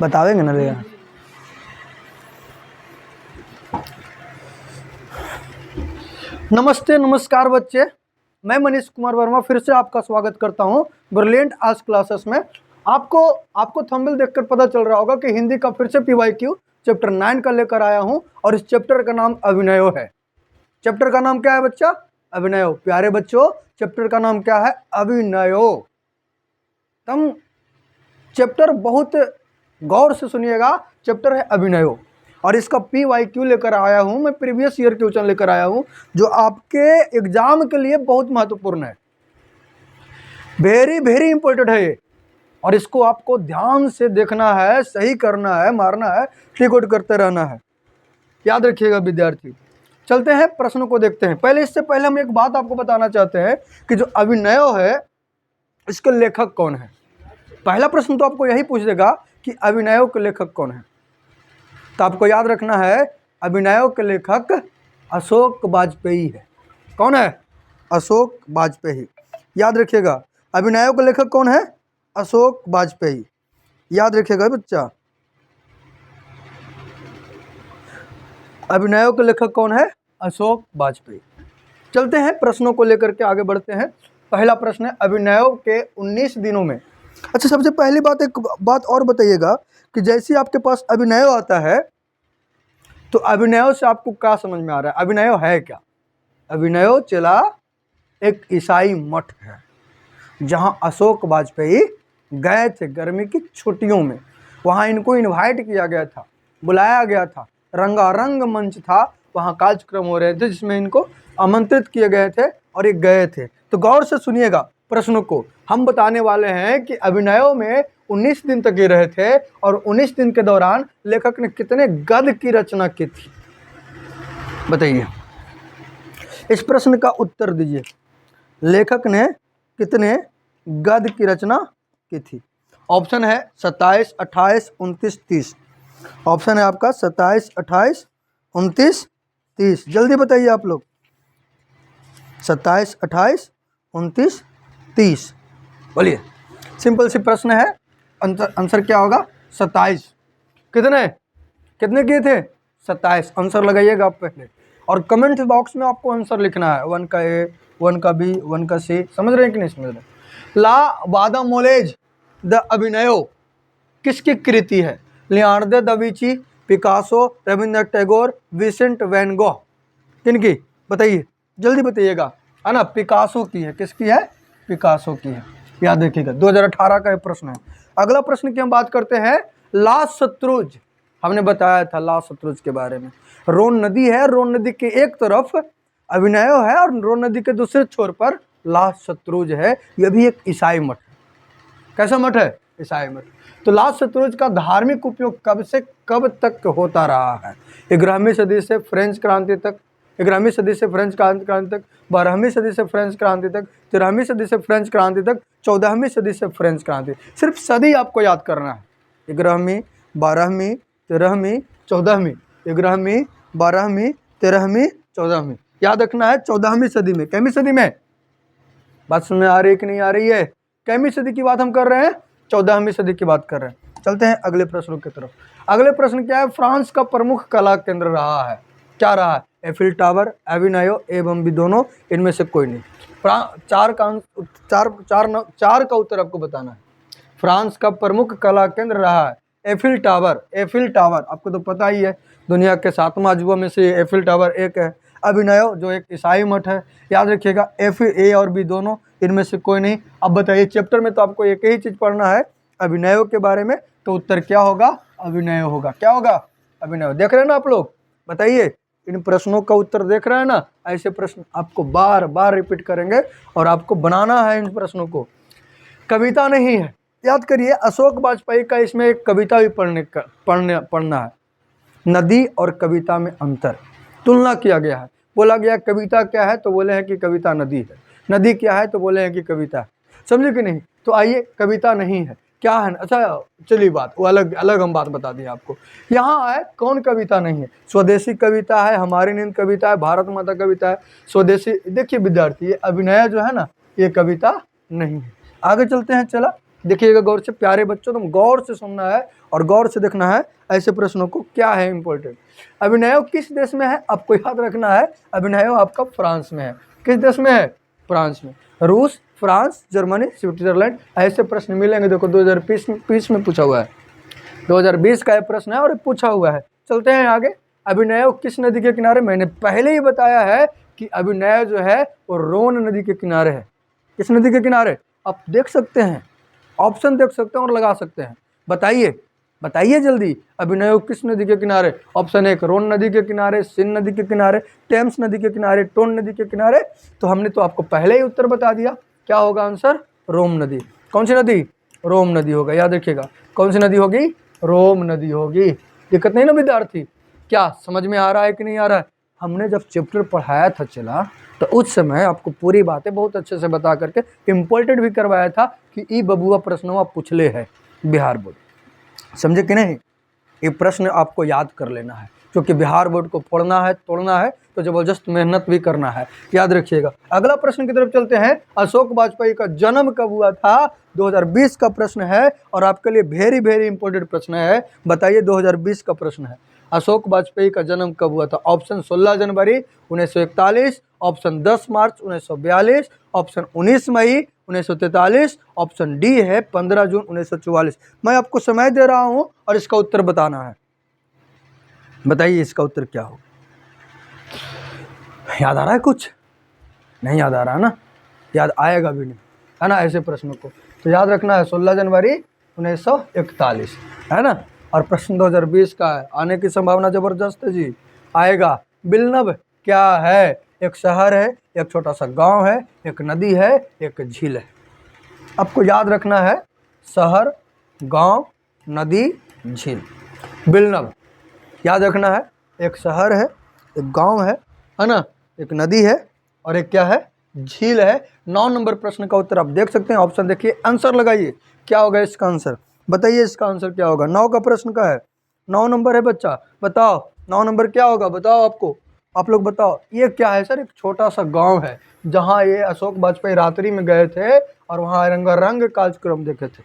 बतावेंगे ना लेगा। नमस्ते नमस्कार बच्चे, मैं मनीष कुमार वर्मा फिर से आपका स्वागत करता हूं ब्रिलियंट आर्ट्स क्लासेस में। आपको थंबनेल देखकर पता चल रहा होगा कि हिंदी का फिर से PYQ चैप्टर 9 का लेकर आया हूं और इस चैप्टर का नाम अभिनयो है। चैप्टर का नाम क्या है बच्चा? अभिनयो। प्यारे बच्चों, चैप्टर का नाम क्या है? अभिनयो। तुम चैप्टर बहुत गौर से सुनिएगा, चैप्टर है अभिनयो और इसका PYQ लेकर आया हूं मैं, प्रीवियस ईयर क्वेश्चन लेकर आया हूं जो आपके एग्जाम के लिए बहुत महत्वपूर्ण है, वेरी वेरी इंपॉर्टेंट है ये। और इसको आपको ध्यान से देखना है, सही करना है, मारना है, टिक आउट करते रहना है, याद रखिएगा विद्यार्थी। चलते हैं प्रश्नों को देखते हैं। इससे पहले हम एक बात आपको बताना चाहते हैं कि जो अभिनयो है इसके लेखक कौन है। पहला प्रश्न तो आपको यही पूछ देगा कि अभिनयो के लेखक कौन है, तो आपको याद रखना है अभिनयो के लेखक अशोक वाजपेयी है। कौन है? अशोक वाजपेयी। याद रखिएगा अभिनयो के लेखक कौन है? अशोक वाजपेयी। याद रखिएगा बच्चा, अभिनयो के लेखक कौन है? अशोक वाजपेयी। चलते हैं प्रश्नों को लेकर के आगे बढ़ते हैं। पहला प्रश्न है अभिनयो के 19 दिनों में। अच्छा, सबसे पहली बात एक बात और बताइएगा कि जैसे आपके पास अभिनयो आता है तो अभिनयो से आपको क्या समझ में आ रहा है? अभिनयो है क्या? अभिनयो चला एक ईसाई मठ है जहां अशोक वाजपेयी गए थे गर्मी की छुट्टियों में। वहां इनको इनवाइट किया गया था, बुलाया गया था, रंगारंग मंच था, वहां कार्यक्रम हो रहे थे जिसमें इनको आमंत्रित किए गए थे और ये गए थे। तो गौर से सुनिएगा प्रश्नों को, हम बताने वाले हैं कि अभिनयो में 19 दिन तक ये रहे थे और 19 दिन के दौरान लेखक ने कितने गद्य की रचना की थी, बताइए। इस प्रश्न का उत्तर दीजिए, लेखक ने कितने गद्य की रचना की थी? ऑप्शन है 27, 28, 29, 30। ऑप्शन है आपका 27, 28, 29, 30। जल्दी बताइए आप लोग। 27, 28, 29, 30। बोलिए। सिंपल सी प्रश्न है, आंसर क्या होगा? 27। कितने किए थे? 27। आंसर लगाइएगा आप पहले और कमेंट बॉक्स में आपको आंसर लिखना है, 1 का A, 1 का B, 1 का C। समझ रहे हैं कि नहीं समझ रहे? ला बादामोलेज द अभिनयो किसकी कृति है? Leonardo da Vinci, Picasso, Rabindranath Tagore, Vincent van Gogh. किनकी? बताइए, जल्दी बताइएगा, है ना? पिकासो की है। किसकी है? पिकासो की है। याद रखिएगा, 2018 का ये प्रश्न है। अगला प्रश्न की हम बात करते हैं ला शत्रुज। हमने बताया था ला शत्रुज के बारे में। रोन नदी है, रोन नदी के एक तरफ अभिनयो है और रोन नदी के दूसरे छोर पर ला शत्रुज है। यह भी एक ईसाई मठ है। कैसा मठ है? ईसाई मठ। तो ला शत्रुज का धार्मिक उपयोग कब से कब तक होता रहा है? 11वीं सदी से फ्रेंच क्रांति तक, 11वीं सदी से फ्रेंच क्रांति तक, 12वीं सदी से फ्रेंच क्रांति तक, 13वीं सदी से फ्रेंच क्रांति तक, 14वीं सदी से फ्रेंच क्रांति। सिर्फ सदी आपको याद करना है। 11वीं, 12वीं, 13वीं, 14वीं, 11वीं, 12वीं, 13वीं, 14वीं। याद रखना है 14वीं सदी में। कैमी सदी में? बात समझ में आ रही है कि नहीं आ रही है? कैमी सदी की बात हम कर रहे हैं, 14वीं सदी की बात कर रहे हैं। चलते हैं अगले प्रश्नों की तरफ। अगले प्रश्न क्या है? फ्रांस का प्रमुख कला केंद्र रहा है, क्या रहा है? एफिल टावर, अभिनयो एवं भी दोनों, इनमें से कोई नहीं। चार का उत्तर आपको बताना है। फ्रांस का प्रमुख कला केंद्र रहा है एफिल टावर। एफिल टावर आपको तो पता ही है, दुनिया के 7वां अजूबा में से एफिल टावर एक है। अभिनयो जो एक ईसाई मठ है। याद रखिएगा A और B दोनों, इनमें से कोई नहीं। अब बताइए, चैप्टर में तो आपको एक ही चीज पढ़ना है अभिनयो के बारे में, तो उत्तर क्या होगा? अभिनयो होगा। क्या होगा? अभिनयो। देख रहे हैं ना आप लोग? बताइए, इन प्रश्नों का उत्तर देख रहे हैं ना? ऐसे प्रश्न आपको बार बार रिपीट करेंगे और आपको बनाना है इन प्रश्नों को। कविता नहीं है, याद करिए। अशोक वाजपेयी का इसमें एक कविता भी पढ़ना है। नदी और कविता में अंतर, तुलना किया गया है। बोला गया कविता क्या है, तो बोले हैं कि कविता नदी है। नदी क्या है, तो बोले हैं कि कविता है। समझे कि नहीं? तो आइए, कविता नहीं है, क्या है? अच्छा चलिए, बात वो अलग हम बात बता दें आपको। यहाँ है कौन कविता नहीं है? स्वदेशी कविता है, हमारी नींद कविता है, भारत माता कविता है, स्वदेशी। देखिए विद्यार्थी, ये अभिनय जो है ना, ये कविता नहीं है। आगे चलते हैं। चला देखिएगा गौर से, प्यारे बच्चों, तुम गौर से सुनना है और गौर से देखना है ऐसे प्रश्नों को। क्या है इंपॉर्टेंट, अभिनय किस देश में है, आपको याद रखना है। अभिनय आपका फ्रांस में है। किस देश में है, फ्रांस में। रूस, फ्रांस, जर्मनी, स्विट्जरलैंड, ऐसे प्रश्न मिलेंगे। देखो 2020 में पूछा हुआ है, 2020 का ये प्रश्न है और पूछा हुआ है। चलते हैं आगे। अभिनय किस नदी के किनारे, मैंने पहले ही बताया है कि अभिनय जो है वो रोन नदी के किनारे है। किस नदी के किनारे, आप देख सकते हैं, ऑप्शन देख सकते हैं और लगा सकते हैं। बताइए बताइए जल्दी, अभिनय किस नदी के किनारे। ऑप्शन 1 रोन नदी के किनारे, सिन नदी के किनारे, टेम्स नदी के किनारे, टोन नदी के किनारे। तो हमने तो आपको पहले ही उत्तर बता दिया, क्या होगा आंसर, रोम नदी। कौन सी नदी, रोम नदी होगा। याद रखिएगा, कौन सी नदी होगी, रोम नदी होगी। दिक्कत नहीं ना विद्यार्थी, क्या समझ में आ रहा है कि नहीं आ रहा है। हमने जब चैप्टर पढ़ाया था चला, तो उस समय आपको पूरी बातें बहुत अच्छे से बता करके इम्पोर्टेंट भी करवाया था कि ई बबुआ प्रश्नों पूछले है बिहार बोर्ड, समझे कि नहीं। ये प्रश्न आपको याद कर लेना है, क्योंकि बिहार बोर्ड को पढ़ना है, तोड़ना है, तो जबरदस्त मेहनत भी करना है। याद रखिएगा। अगला प्रश्न की तरफ चलते हैं। अशोक वाजपेयी का जन्म कब हुआ था, 2020 का प्रश्न है और आपके लिए वेरी वेरी इंपॉर्टेंट प्रश्न है। बताइए 2020 का प्रश्न है, अशोक वाजपेयी का जन्म कब हुआ था। ऑप्शन 16 जनवरी 1941, ऑप्शन 10 मार्च 1942, ऑप्शन 19 मई 1943, ऑप्शन डी है 15 जून 1944। मैं आपको समय दे रहा हूं और इसका उत्तर बताना है। बताइए इसका उत्तर क्या हो। याद आ रहा है, कुछ नहीं याद आ रहा है ना, याद आएगा भी नहीं, है ना, ऐसे प्रश्नों को तो याद रखना है। 16 जनवरी 1941 है ना। और प्रश्न 2020 का है, आने की संभावना जबरदस्त है जी, आएगा। बिलनब क्या है, एक शहर है, एक छोटा सा गांव है, एक नदी है, एक झील है। आपको याद रखना है, शहर, गांव, नदी, झील। बिलनब याद रखना है, एक शहर है, एक गांव है ना, एक नदी है और एक क्या है, झील है। 9 नंबर प्रश्न का उत्तर आप देख सकते हैं। ऑप्शन देखिए, आंसर लगाइए, क्या होगा इसका आंसर। बताइए इसका आंसर क्या होगा। 9 का प्रश्न का है, 9 नंबर है बच्चा, बताओ 9 नंबर क्या होगा, बताओ आपको, आप लोग बताओ। ये क्या है सर, एक छोटा सा गांव है जहां ये अशोक वाजपेयी रात्रि में गए थे और वहां रंगारंग कार्यक्रम देखे थे।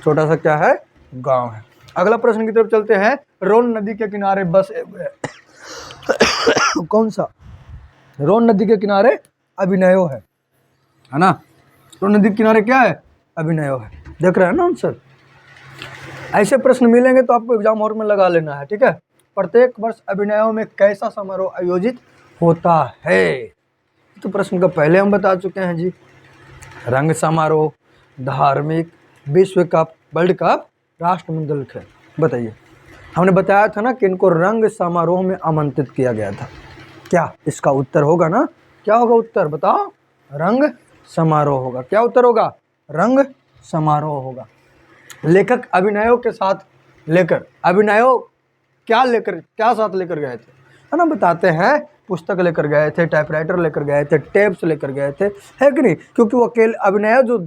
छोटा सा क्या है, गांव है। अगला प्रश्न की तरफ चलते हैं। रोन नदी के किनारे बसे हुए कौन सा, रोन नदी के किनारे अभिनयो है ना। रोन नदी के किनारे क्या है, अभिनयो है। देख रहे हैं ना आंसर। ऐसे प्रश्न मिलेंगे तो आपको एग्जाम हॉल में लगा लेना है, ठीक है। प्रत्येक वर्ष अभिनयों में कैसा समारोह आयोजित होता है, तो प्रश्न का पहले हम बता चुके हैं जी। रंग समारोह, धार्मिक, विश्व कप, वर्ल्ड कप, राष्ट्रमंडल खेल। बताइए, हमने बताया था ना कि इनको रंग समारोह में आमंत्रित किया गया था। क्या इसका उत्तर होगा ना, क्या होगा उत्तर बताओ, रंग समारोह होगा। क्या उत्तर होगा, रंग समारोह होगा। लेखक अभिनयों के साथ लेकर, अभिनयों क्या लेकर, क्या साथ लेकर गए थे, है ना, बताते हैं। पुस्तक लेकर गए थे, टाइपराइटर लेकर गए थे, टेप्स लेकर गए थे, है कि नहीं। क्योंकि वो अकेले, अभिनय जो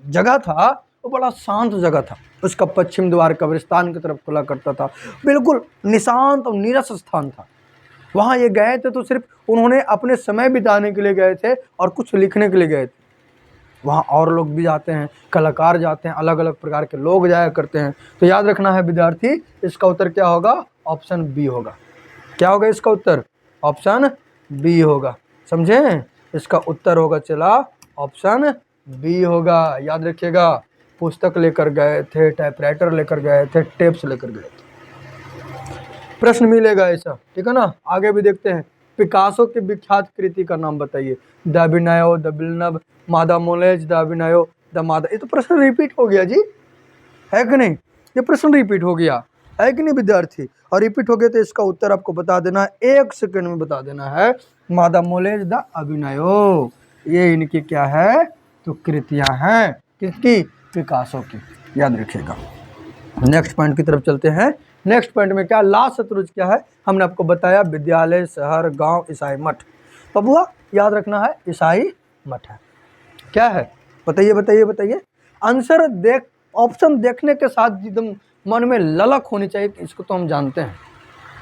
जगह था वो बड़ा शांत जगह था। उसका पश्चिम द्वार कब्रिस्तान की तरफ खुला करता था, बिल्कुल निशांत और नीरस स्थान था। वहाँ ये गए थे तो सिर्फ उन्होंने अपने समय बिताने के लिए गए थे और कुछ लिखने के लिए गए थे। वहाँ और लोग भी जाते हैं, कलाकार जाते हैं, अलग अलग प्रकार के लोग जाया करते हैं। तो याद रखना है विद्यार्थी, इसका उत्तर क्या होगा, ऑप्शन बी होगा। क्या होगा इसका उत्तर, ऑप्शन बी होगा, समझे। इसका उत्तर होगा चला ऑप्शन बी होगा। याद रखिएगा, पुस्तक लेकर गए थे, टाइपराइटर लेकर गए थे, टेप्स लेकर गए थे। प्रश्न मिलेगा ऐसा, ठीक है ना। आगे भी देखते हैं। पिकासो की विख्यात कृति का नाम बताइए। द अभिनयो, द बिलनब, मादा मोलेज, द अभिनयो, द मादा। ये तो प्रश्न रिपीट हो गया जी, है कि नहीं। ये प्रश्न रिपीट हो गया, है कि नहीं विद्यार्थी। और रिपीट हो गया तो इसका उत्तर आपको बता देना है, 1 सेकंड में बता देना है। मादा मोलेज, द अभिनयो, ये इनकी क्या है, तो कृतियां हैं। किसकी, पिकासो की। याद रखिएगा। नेक्स्ट पॉइंट की तरफ चलते हैं। नेक्स्ट पॉइंट में क्या, ला शतरुंज क्या है, हमने आपको बताया विद्यालय, शहर, गांव, ईसाई मठ। बबुआ याद रखना है, ईसाई मठ है। क्या है, बताइए बताइए बताइए। आंसर देख, ऑप्शन देखने के साथ एकदम मन में ललक होनी चाहिए कि इसको तो हम जानते हैं।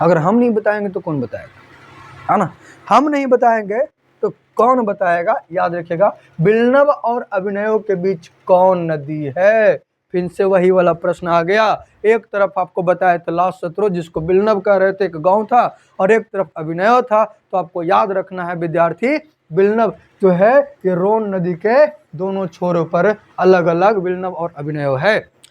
अगर हम नहीं बताएंगे तो कौन बताएगा, है ना। हम नहीं बताएंगे तो कौन बताएगा। याद रखिएगा, बिलनब और अभिनयों के बीच कौन नदी है, फिर से वही वाला प्रश्न आ गया। एक तरफ आपको बताया था लास्ट सत्रो जिसको बिलनव कह रहे थे, एक गांव था, और एक तरफ अभिनय था। तो आपको याद रखना है विद्यार्थी, बिलनव जो है ये रोन नदी के दोनों छोरों पर अलग अलग बिलनव और अभिनय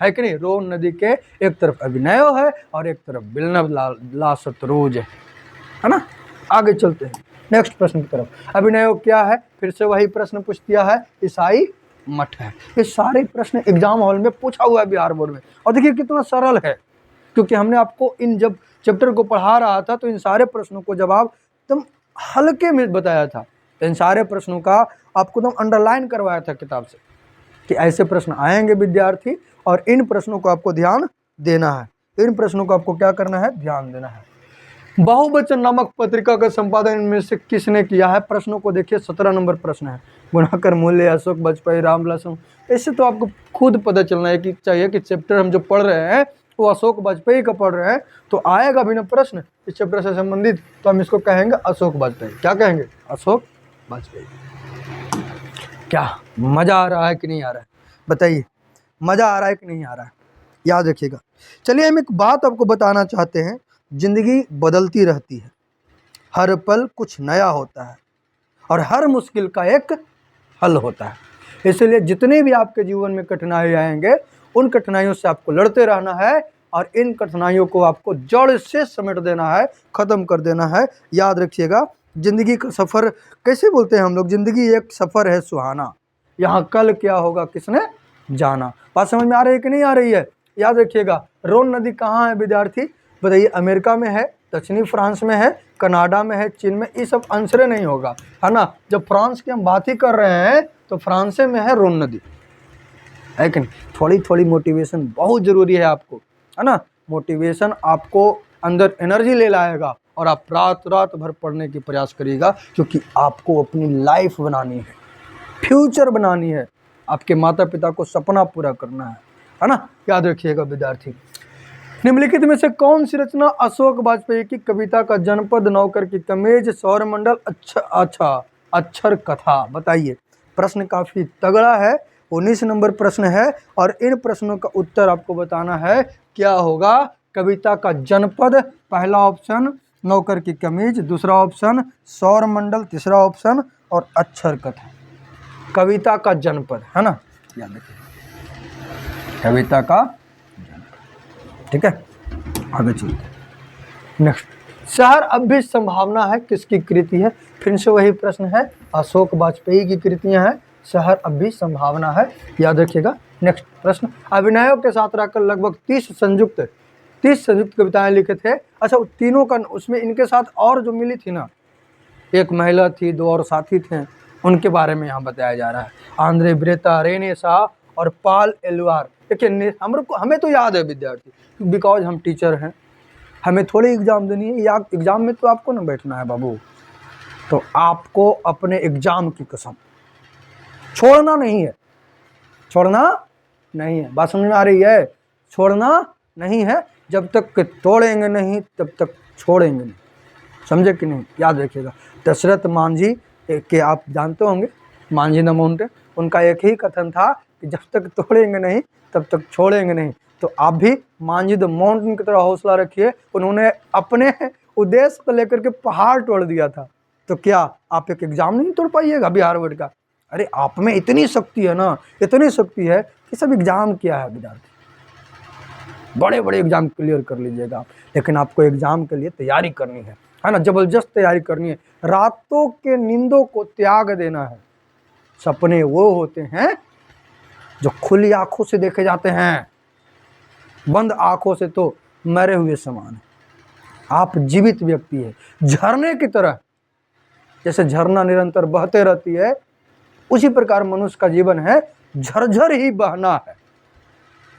है कि नहीं। रोन नदी के एक तरफ अभिनय है और एक तरफ बिलनव ला सतरोज है ना। आगे चलते हैं नेक्स्ट प्रश्न की तरफ। अभिनय क्या है, फिर से वही प्रश्न पूछ दिया है, ईसाई मठ है। ये सारे प्रश्न एग्जाम हॉल में पूछा हुआ है बिहार बोर्ड में, और देखिए कितना सरल है, क्योंकि हमने आपको इन जब चैप्टर को पढ़ा रहा था तो इन सारे प्रश्नों को जवाब एकदम हल्के में बताया था। तो इन सारे प्रश्नों का आपको एकदम अंडरलाइन करवाया था किताब से कि ऐसे प्रश्न आएंगे विद्यार्थी, और इन प्रश्नों को आपको ध्यान देना है। इन प्रश्नों को आपको क्या करना है, ध्यान देना है। बहुवचन नामक पत्रिका का संपादन इनमें से किसने किया है। प्रश्नों को देखिए, 17 नंबर प्रश्न है। गुणाकर मूल्य, अशोक वाजपेयी, रामलक्ष्मण। इससे तो आपको खुद पता चलना है कि चाहिए कि चैप्टर हम जो पढ़ रहे हैं वो अशोक वाजपेयी का पढ़ रहे हैं, तो आएगा भी ना प्रश्न इस चैप्टर से संबंधित, तो हम इसको कहेंगे अशोक वाजपेयी। क्या कहेंगे, अशोक वाजपेयी। क्या मजा आ रहा है कि नहीं आ रहा है, बताइए, मजा आ रहा है कि नहीं आ रहा है, याद रखिएगा। चलिए हम एक बात आपको बताना चाहते हैं, जिंदगी बदलती रहती है, हर पल कुछ नया होता है और हर मुश्किल का एक हल होता है। इसलिए जितने भी आपके जीवन में कठिनाई आएंगे उन कठिनाइयों से आपको लड़ते रहना है, और इन कठिनाइयों को आपको जड़ से समेट देना है, खत्म कर देना है। याद रखिएगा, जिंदगी का सफर कैसे बोलते हैं हम लोग, जिंदगी एक सफर है सुहाना, यहाँ कल क्या होगा किसने जाना। बात समझ में आ रही है कि नहीं आ रही है। याद रखिएगा, रोन नदी कहाँ है विद्यार्थी, बताइए। अमेरिका में है, दक्षिणी फ्रांस में है, कनाडा में है, चीन में, ये सब आंसर नहीं होगा, है ना। जब फ्रांस की हम बात ही कर रहे हैं तो फ्रांस में है रोन नदी, है कि नहीं। थोड़ी थोड़ी मोटिवेशन बहुत जरूरी है आपको, है ना। मोटिवेशन आपको अंदर एनर्जी ले लाएगा और आप रात रात भर पढ़ने की प्रयास करिएगा, क्योंकि आपको अपनी लाइफ बनानी है, फ्यूचर बनानी है, आपके माता पिता को सपना पूरा करना है ना। याद रखिएगा विद्यार्थी। निम्नलिखित में से कौन सी रचना अशोक वाजपेयी की कविता का जनपद, नौकर की कमेज, सौरमंडल, अक्षर कथा, बताइए। प्रश्न काफी तगड़ा है, 19 नंबर प्रश्न है, और इन प्रश्नों का उत्तर आपको बताना है क्या होगा। कविता का जनपद पहला ऑप्शन, नौकर की कमीज दूसरा ऑप्शन, सौरमंडल तीसरा ऑप्शन, और अक्षर कथा। कविता का जनपद, है ना, याद रखिए, कविता का जनपद, ठीक है। आगे चलते नेक्स्ट। शहर अब भी संभावना है किसकी कृति है, फिर से वही प्रश्न है, अशोक वाजपेयी की कृतियां हैं। शहर अब भी संभावना है, याद रखिएगा। नेक्स्ट प्रश्न, अभिनयों के साथ रहकर लगभग 30 संयुक्त कविताएं लिखे थे। अच्छा, तीनों का उसमें इनके साथ और जो मिली थी ना, एक महिला थी, 2 और साथी थे, उनके बारे में यहाँ बताया जा रहा है। आंद्रे ब्रेता, रेने शाह और पॉल एलुआर। देखिए हमें तो याद है विद्यार्थी, बिकॉज हम टीचर हैं, हमें थोड़ी एग्जाम देनी है, या एग्जाम में तो आपको ना बैठना है बाबू। तो आपको अपने एग्जाम की कसम छोड़ना नहीं है, छोड़ना नहीं है। बात समझ में आ रही है, छोड़ना नहीं है, जब तक तोड़ेंगे नहीं तब तक छोड़ेंगे नहीं, समझे कि नहीं। याद रखिएगा, दशरथ मांझी के आप जानते होंगे, मांझी द माउंटेन, उनका एक ही कथन था कि जब तक तोड़ेंगे नहीं तब तक छोड़ेंगे नहीं। तो आप भी मांझी द माउंटेन की तरह हौसला रखिए। उन्होंने अपने उद्देश्य को लेकर के पहाड़ तोड़ दिया था, तो क्या आप एक एग्जाम नहीं तोड़ पाइएगा बिहार बोर्ड का। अरे आप में इतनी शक्ति है ना, इतनी शक्ति है कि सब एग्जाम किया है विद्यार्थी, बड़े बड़े एग्जाम क्लियर कर लीजिएगा आप, लेकिन आपको एग्जाम के लिए तैयारी करनी है ना, जबरदस्त तैयारी करनी है। रातों के नींदों को त्याग देना है। सपने वो होते हैं जो खुली आंखों से देखे जाते हैं, बंद आंखों से तो मरे हुए समान है। आप जीवित व्यक्ति है, झरने की तरह, जैसे झरना निरंतर बहते रहती है, उसी प्रकार मनुष्य का जीवन है, झरझर ही बहना है।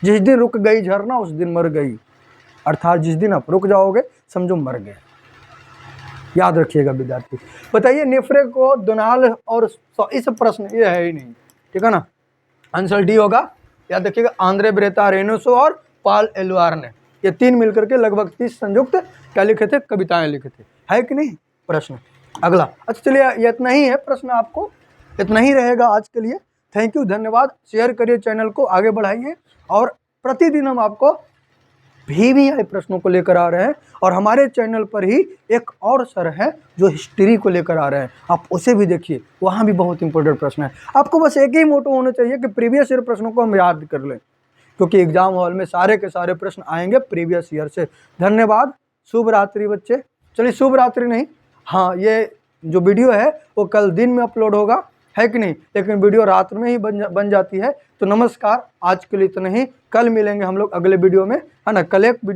जिस दिन रुक गई झरना उस दिन मर गई, अर्थात जिस दिन आप रुक जाओगे समझो मर गए। याद रखिएगा विद्यार्थी। बताइए नेफ्रे को दोनाल और इस प्रश्न ये है ही नहीं, ठीक है ना, आंसर डी होगा। याद रखिएगा, आंद्रे ब्रेता, रेनोसो और पॉल एलुआर ने, ये 3 मिलकर के लगभग 30 संयुक्त क्या लिखे थे, कविताएं लिखे थे, है कि नहीं। प्रश्न अगला, अच्छा चलिए ये इतना ही है प्रश्न, आपको इतना ही रहेगा आज के लिए। थैंक यू, धन्यवाद। शेयर करिए चैनल को, आगे बढ़ाइए। और प्रतिदिन हम आपको VVI प्रश्नों को लेकर आ रहे हैं, और हमारे चैनल पर ही एक और सर है जो हिस्ट्री को लेकर आ रहे हैं, आप उसे भी देखिए, वहाँ भी बहुत इंपॉर्टेंट प्रश्न है। आपको बस एक ही मोटो होना चाहिए कि प्रीवियस ईयर प्रश्नों को हम याद कर लें, क्योंकि एग्जाम हॉल में सारे के सारे प्रश्न आएंगे प्रीवियस ईयर से। धन्यवाद, शुभ रात्रि बच्चे। चलिए, शुभ रात्रि नहीं, हाँ, ये जो वीडियो है वो कल दिन में अपलोड होगा, है कि नहीं, लेकिन वीडियो रात में ही बन जाती है। तो नमस्कार, आज के लिए इतना ही, कल मिलेंगे हम लोग अगले वीडियो में, है ना। कल एक